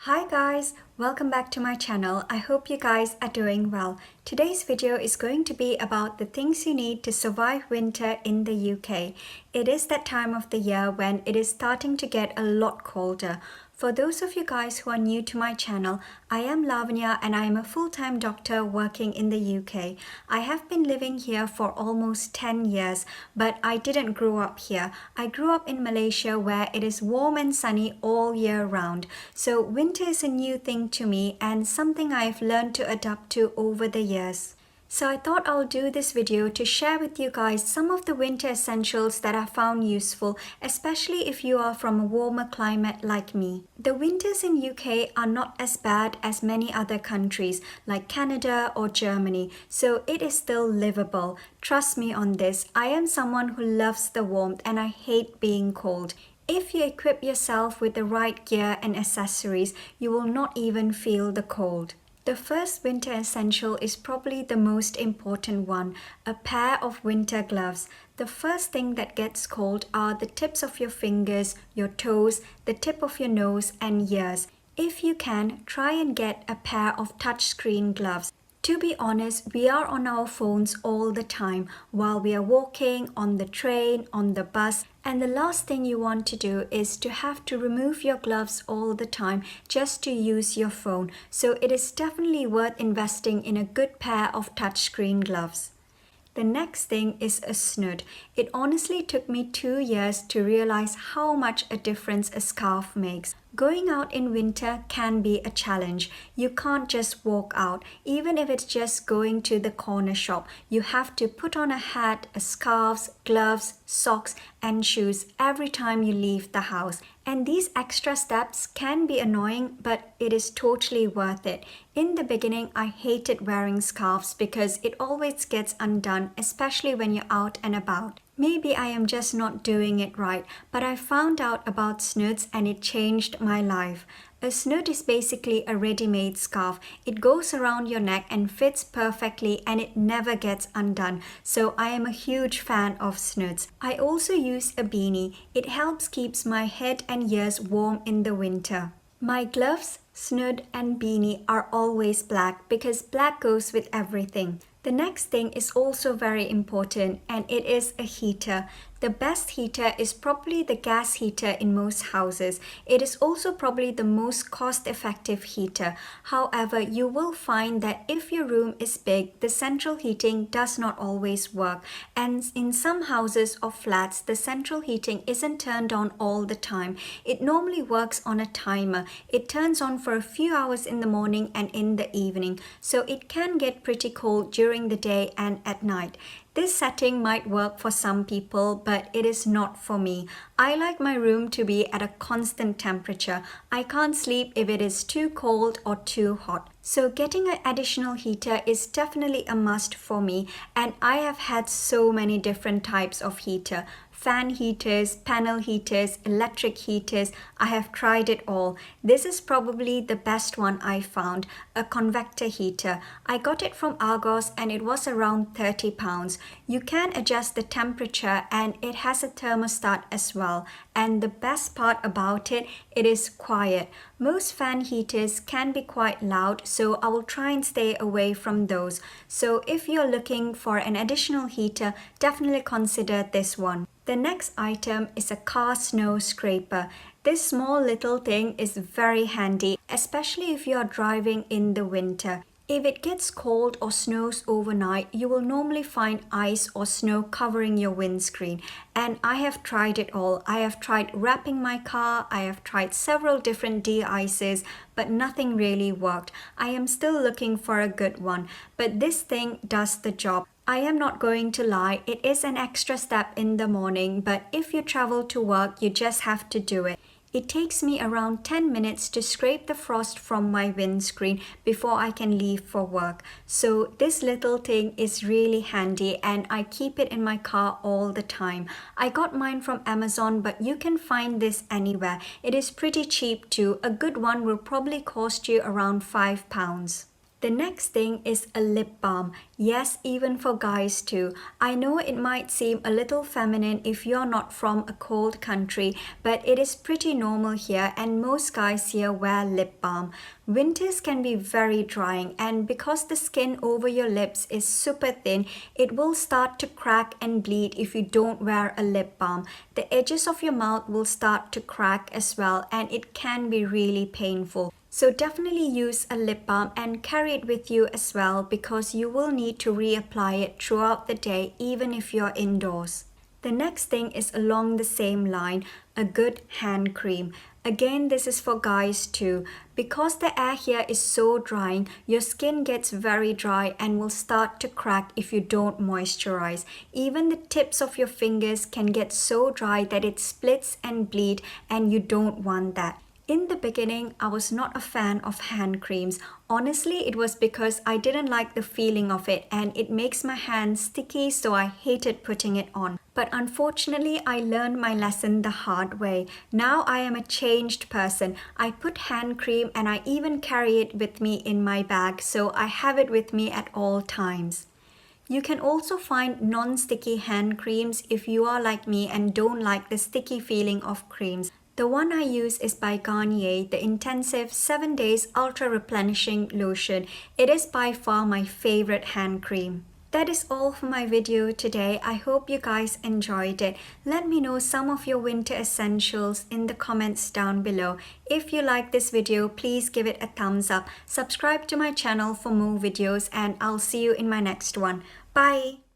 Hi guys, welcome back to my channel. I hope you guys are doing well. Today's video is going to be about the things you need to survive winter in the UK. It is that time of the year when it is starting to get a lot colder. For those of you guys who are new to my channel, I am Lavanya and I am a full-time doctor working in the UK. I have been living here for almost 10 years, but I didn't grow up here. I grew up in Malaysia where it is warm and sunny all year round. So winter is a new thing to me and something I've learned to adapt to over the years. So I thought I'll do this video to share with you guys some of the winter essentials that I found useful, especially if you are from a warmer climate like me. The winters in UK are not as bad as many other countries like Canada or Germany, so it is still livable. Trust me on this, I am someone who loves the warmth and I hate being cold. If you equip yourself with the right gear and accessories, you will not even feel the cold. The first winter essential is probably the most important one, a pair of winter gloves. The first thing that gets cold are the tips of your fingers, your toes, the tip of your nose and ears. If you can, try and get a pair of touchscreen gloves. To be honest, we are on our phones all the time while we are walking, on the train, on the bus, and the last thing you want to do is to have to remove your gloves all the time just to use your phone. So it is definitely worth investing in a good pair of touchscreen gloves. The next thing is a snoot. It honestly took me 2 years to realize how much a difference a scarf makes. Going out in winter can be a challenge. You can't just walk out. Even if it's just going to the corner shop, you have to put on a hat, a scarf, gloves, socks, and shoes every time you leave the house. And these extra steps can be annoying, but it is totally worth it. In the beginning, I hated wearing scarves because it always gets undone, especially when you're out and about. Maybe I am just not doing it right, but I found out about snoots and it changed my life. A snoot is basically a ready-made scarf. It goes around your neck and fits perfectly and it never gets undone. So I am a huge fan of snoots. I also use a beanie. It helps keeps my head and ears warm in the winter. My gloves, snoot and beanie are always black because black goes with everything. The next thing is also very important and it is a heater. The best heater is probably the gas heater in most houses. It is also probably the most cost-effective heater. However, you will find that if your room is big, the central heating does not always work. And in some houses or flats, the central heating isn't turned on all the time. It normally works on a timer. It turns on for a few hours in the morning and in the evening. So it can get pretty cold during the day and at night. This setting might work for some people, but it is not for me. I like my room to be at a constant temperature. I can't sleep if it is too cold or too hot. So getting an additional heater is definitely a must for me, and I have had so many different types of heater. Fan heaters, panel heaters, electric heaters, I have tried it all. This is probably the best one I found, a convector heater. I got it from Argos and it was around £30. You can adjust the temperature and it has a thermostat as well. And the best part about it, it is quiet. Most fan heaters can be quite loud, so I will try and stay away from those. So if you're looking for an additional heater, definitely consider this one. The next item is a car snow scraper. This small little thing is very handy, especially if you are driving in the winter. If it gets cold or snows overnight, you will normally find ice or snow covering your windscreen. And I have tried it all. I have tried wrapping my car, I have tried several different de-icers, but nothing really worked. I am still looking for a good one, but this thing does the job. I am not going to lie, it is an extra step in the morning, but if you travel to work, you just have to do it. It takes me around 10 minutes to scrape the frost from my windscreen before I can leave for work. So this little thing is really handy and I keep it in my car all the time. I got mine from Amazon, but you can find this anywhere. It is pretty cheap too. A good one will probably cost you around £5. The next thing is a lip balm. Yes, even for guys too. I know it might seem a little feminine if you're not from a cold country, but it is pretty normal here and most guys here wear lip balm. Winters can be very drying, and because the skin over your lips is super thin, it will start to crack and bleed if you don't wear a lip balm. The edges of your mouth will start to crack as well, and it can be really painful. So definitely use a lip balm and carry it with you as well, because you will need to reapply it throughout the day even if you're indoors. The next thing is along the same line, a good hand cream. Again, this is for guys too. Because the air here is so drying, your skin gets very dry and will start to crack if you don't moisturize. Even the tips of your fingers can get so dry that it splits and bleed, and you don't want that. In the beginning, I was not a fan of hand creams. Honestly, it was because I didn't like the feeling of it and it makes my hands sticky, so I hated putting it on. But unfortunately, I learned my lesson the hard way. Now I am a changed person. I put hand cream and I even carry it with me in my bag, so I have it with me at all times. You can also find non-sticky hand creams if you are like me and don't like the sticky feeling of creams. The one I use is by Garnier, the Intensive 7 Days Ultra Replenishing Lotion. It is by far my favorite hand cream. That is all for my video today. I hope you guys enjoyed it. Let me know some of your winter essentials in the comments down below. If you like this video, please give it a thumbs up. Subscribe to my channel for more videos and I'll see you in my next one. Bye!